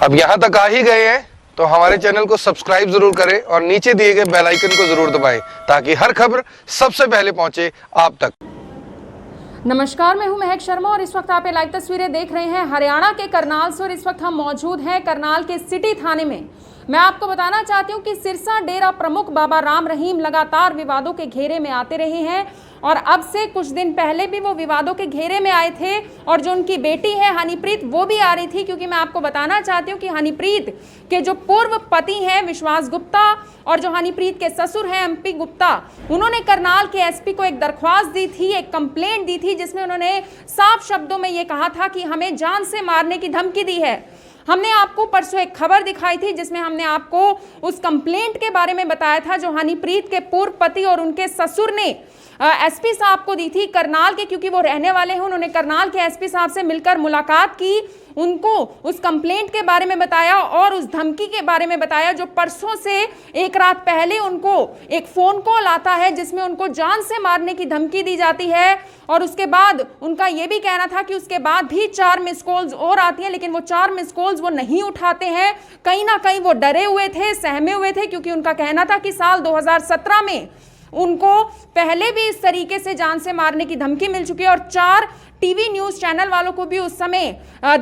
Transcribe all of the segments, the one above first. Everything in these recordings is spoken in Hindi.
अब यहाँ तक आ ही गए हैं तो हमारे चैनल को सब्सक्राइब जरूर करें और नीचे दिए गए बेल आइकन को जरूर दबाएं ताकि हर खबर सबसे पहले पहुंचे आप तक। नमस्कार, मैं हूं महक शर्मा और इस वक्त आप ये लाइव तस्वीरें देख रहे हैं हरियाणा के करनाल से। और इस वक्त हम मौजूद हैं करनाल के सिटी थाने में। मैं आपको बताना चाहती हूं कि सिरसा डेरा प्रमुख बाबा राम रहीम लगातार विवादों के घेरे में आते रहे हैं और अब से कुछ दिन पहले भी वो विवादों के घेरे में आए थे। और जो उनकी बेटी है हनीप्रीत, वो भी आ रही थी, क्योंकि मैं आपको बताना चाहती हूँ कि हनीप्रीत के जो पूर्व पति हैं विश्वास गुप्ता और जो हनीप्रीत के ससुर हैं MP गुप्ता, उन्होंने करनाल के SP को एक दरख्वास्त दी थी, एक कंप्लेंट दी थी, जिसमें उन्होंने साफ शब्दों में ये कहा था कि हमें जान से मारने की धमकी दी है। हमने आपको परसों एक खबर दिखाई थी जिसमें हमने आपको उस कंप्लेंट के बारे में बताया था जो हनीप्रीत के पूर्व पति और उनके ससुर ने SP साहब को दी थी करनाल के, क्योंकि वो रहने वाले हैं। उन्होंने करनाल के SP साहब से मिलकर मुलाकात की, उनको उस कंप्लेंट के बारे में बताया और उस धमकी के बारे में बताया जो परसों से एक रात पहले उनको एक फोन कॉल आता है जिसमें उनको जान से मारने की धमकी दी जाती है। और उसके बाद उनका यह भी कहना था कि उसके बाद भी 4 मिस कॉल्स और आती हैं, लेकिन वो 4 मिस कॉल्स वो नहीं उठाते हैं। कहीं ना कहीं वो डरे हुए थे, सहमे हुए थे, क्योंकि उनका कहना था कि साल 2017 में उनको पहले भी इस तरीके से जान से मारने की धमकी मिल चुकी है और 4 TV न्यूज़ चैनल वालों को भी उस समय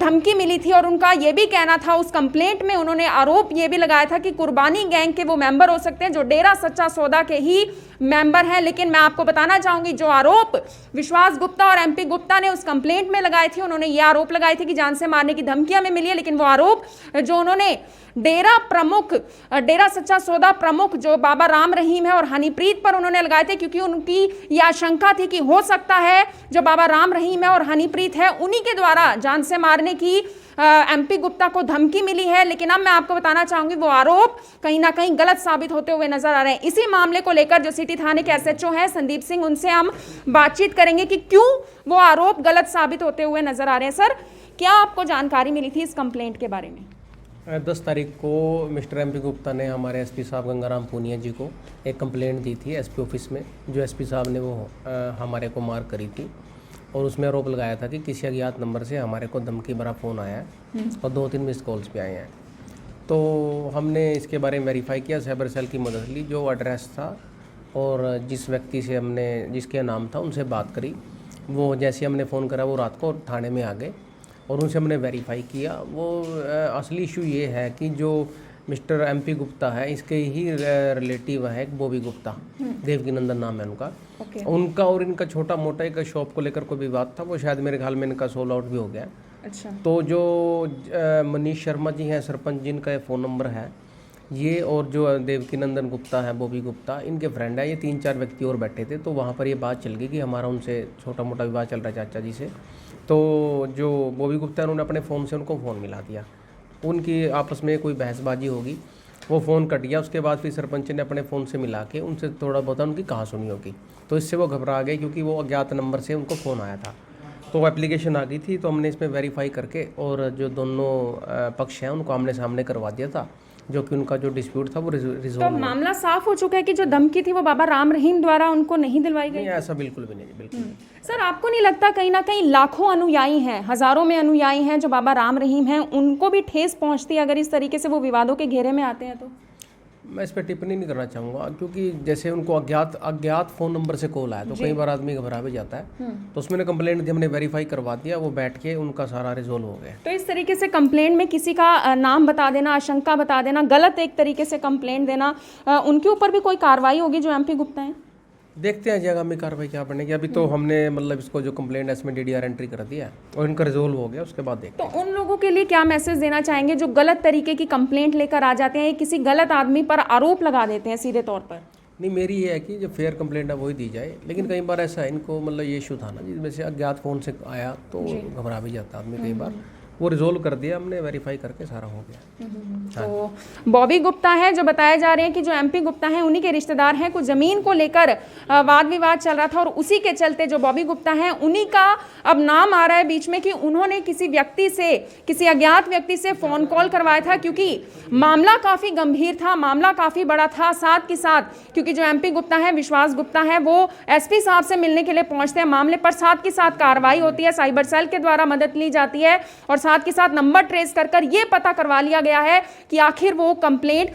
धमकी मिली थी। और उनका ये भी कहना था, उस कंप्लेंट में उन्होंने आरोप ये भी लगाया था कि कुर्बानी गैंग के वो मेंबर हो सकते हैं जो डेरा सच्चा सौदा के ही मेंबर हैं। लेकिन मैं आपको बताना चाहूँगी, जो आरोप विश्वास गुप्ता और MP गुप्ता ने उस कंप्लेंट में लगाए थे, उन्होंने ये आरोप लगाए थे कि जान से मारने की धमकी हमें मिली है। लेकिन वो आरोप जो उन्होंने डेरा सच्चा सौदा प्रमुख जो बाबा राम रहीम है और हनीप्रीत पर उन्होंने लगाए थे, क्योंकि उनकी यह आशंका थी कि हो सकता है जो बाबा राम रहीम है और हनीप्रीत है उन्हीं के द्वारा जान से मारने की MP गुप्ता को धमकी मिली है। लेकिन अब मैं आपको बताना चाहूंगी, वो आरोप कहीं ना कहीं गलत साबित होते हुए नजर आ रहे हैं। इसी मामले को लेकर जो सिटी थाने के SHO हैं संदीप सिंह, उनसे हम बातचीत करेंगे कि क्यों वो आरोप गलत साबित होते हुए नजर आ रहे हैं। सर, क्या आपको जानकारी मिली थी इस कंप्लेंट के बारे में? 10 तारीख को मिस्टर MP गुप्ता ने हमारे SP साहब गंगाराम पूनिया जी को एक कंप्लेंट दी थी SP ऑफिस में, जो SP साहब ने वो हमारे को मार्क करी थी और उसमें आरोप लगाया था कि किसी अज्ञात नंबर से हमारे को धमकी भरा फ़ोन आया है और 2-3 मिस कॉल्स भी आए हैं। तो हमने इसके बारे में वेरीफाई किया, साइबर सेल की मदद ली, जो एड्रेस था और जिस व्यक्ति से हमने जिसके नाम था उनसे बात करी। वो जैसे हमने फ़ोन करा वो रात को थाने में आ गए और उनसे हमने वेरीफाई किया। वो असली इशू ये है कि जो मिस्टर MP गुप्ता है, इसके ही रिलेटिव है एक बॉबी गुप्ता, देवकीनंदन नाम है उनका। उनका और इनका छोटा मोटा एक शॉप को लेकर कोई विवाद था, वो शायद मेरे ख्याल में इनका सोल्ड आउट भी हो गया। अच्छा। तो जो मनीष शर्मा जी हैं सरपंच, जिनका फ़ोन नंबर है ये, और जो देवकीनंदन गुप्ता है बॉबी गुप्ता, इनके फ्रेंड है। ये 3-4 व्यक्ति और बैठे थे। तो वहाँ पर ये बात चल गई कि हमारा उनसे छोटा मोटा विवाद चल रहा है चाचा जी से। तो जो बॉबी गुप्ता है उन्होंने अपने फ़ोन से उनको फ़ोन मिला दिया, उनकी आपस में कोई बहसबाजी होगी, वो फ़ोन कट गया। उसके बाद फिर सरपंच ने अपने फ़ोन से मिला के उनसे थोड़ा बहुत उनकी कहा सुनी होगी, तो इससे वो घबरा गए क्योंकि वो अज्ञात नंबर से उनको फ़ोन आया था। तो एप्लीकेशन आ गई थी, तो हमने इसमें वेरीफाई करके और जो दोनों पक्ष हैं उनको आमने सामने करवा दिया था, जो कि उनका जो डिस्प्यूट था वो रिजॉल्व। तो मामला साफ हो चुका है कि जो धमकी थी वो बाबा राम रहीम द्वारा उनको नहीं दिलवाई गई? ऐसा बिल्कुल भी नहीं, बिल्कुल। सर, आपको नहीं लगता कहीं ना कहीं लाखों अनुयायी हैं, हजारों में अनुयायी हैं जो बाबा राम रहीम हैं, उनको भी ठेस पहुंचती है अगर इस तरीके से वो विवादों के घेरे में आते हैं? तो मैं इस पर टिप्पणी नहीं करना चाहूँगा, क्योंकि जैसे उनको अज्ञात फ़ोन नंबर से कॉल आया तो कई बार आदमी घबरा भी जाता है। तो उसमें कंप्लेंट दी, हमने वेरीफाई करवा दिया, वो बैठ के उनका सारा रिजोल्व हो गया। तो इस तरीके से कंप्लेंट में किसी का नाम बता देना, आशंका बता देना, गलत एक तरीके से कंप्लेंट देना, उनके ऊपर भी कोई कार्रवाई होगी जो MP गुप्ता हैं? देखते हैं आगामी कार्रवाई क्या बनेगी। अभी तो हमने मतलब इसको जो कंप्लेंट है इसमें DDR एंट्री कर दिया है और इनका रिजोल्व हो गया, उसके बाद देखते हैं। तो उन लोगों के लिए क्या मैसेज देना चाहेंगे जो गलत तरीके की कंप्लेंट लेकर आ जाते हैं, किसी गलत आदमी पर आरोप लगा देते हैं सीधे तौर पर? नहीं, मेरी ये है कि जो फेयर कंप्लेंट है वही दी जाए। लेकिन कई बार ऐसा है, इनको मतलब ये इशू था ना जिसमें से अज्ञात फ़ोन से आया तो घबरा भी जाता आदमी कई बार। वो रिजोल्व कर दिया हमने, वेरीफाई करके सारा हो गया। तो बॉबी गुप्ता है जो बताए जा रहे हैं कि जो MP गुप्ता हैं उन्हीं के रिश्तेदार हैं, कुछ ज़मीन को लेकर वाद विवाद चल रहा था और उसी के चलते जो बॉबी गुप्ता हैं उन्हीं का अब नाम आ रहा है बीच में कि उन्होंने किसी व्यक्ति से, किसी अज्ञात व्यक्ति से फ़ोन कॉल करवाया था, क्योंकि मामला काफ़ी गंभीर था, मामला काफ़ी बड़ा था। साथ के साथ क्योंकि जो MP गुप्ता है, विश्वास गुप्ता है, वो SP साहब से मिलने के लिए पहुँचते हैं, मामले पर साथ के साथ कार्रवाई होती है, साइबर सेल के द्वारा मदद ली जाती है और साथ के साथ नंबर ट्रेस कर ये पता करवा लिया गया है कि आखिर वो कंप्लेंट,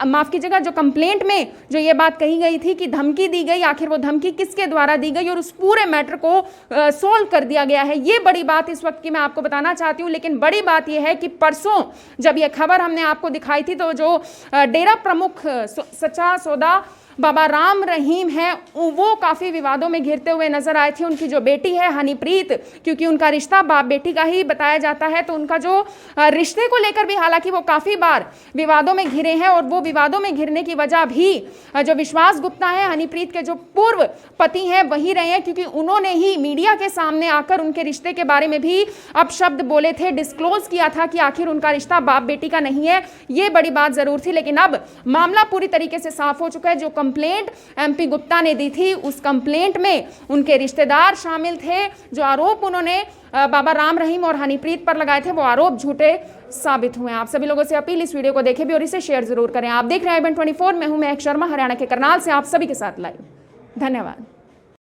माफ कीजिएगा, जो कंप्लेंट में जो ये बात कही गई थी कि धमकी दी गई, आखिर वो धमकी किसके द्वारा दी गई और उस पूरे मैटर को सोल्व कर दिया गया है। ये बड़ी बात इस वक्त की मैं आपको बताना चाहती हूँ। लेकिन बड़ी बात यह है कि परसों जब ये खबर हमने आपको दिखाई थी तो जो डेरा प्रमुख सच्चा सौदा बाबा राम रहीम हैं वो काफ़ी विवादों में घिरते हुए नजर आए थे। उनकी जो बेटी है हनीप्रीत, क्योंकि उनका रिश्ता बाप बेटी का ही बताया जाता है, तो उनका जो रिश्ते को लेकर भी हालांकि वो काफ़ी बार विवादों में घिरे हैं और वो विवादों में घिरने की वजह भी जो विश्वास गुप्ता है, हनीप्रीत के जो पूर्व पति हैं, वही रहे हैं, क्योंकि उन्होंने ही मीडिया के सामने आकर उनके रिश्ते के बारे में भी अपशब्द बोले थे, डिस्क्लोज किया था कि आखिर उनका रिश्ता बाप बेटी का नहीं है। ये बड़ी बात जरूर थी। लेकिन अब मामला पूरी तरीके से साफ हो चुका है। जो कंप्लेंट एमपी गुप्ता ने दी थी उस कंप्लेंट में उनके रिश्तेदार शामिल थे। जो आरोप उन्होंने बाबा राम रहीम और हनीप्रीत पर लगाए थे वो आरोप झूठे साबित हुए। आप सभी लोगों से अपील, इस वीडियो को देखें भी और इसे शेयर जरूर करें। आप देख रहे हैं IBN24, मैं हूं महक शर्मा, हरियाणा के करनाल से आप सभी के साथ लाइव। धन्यवाद।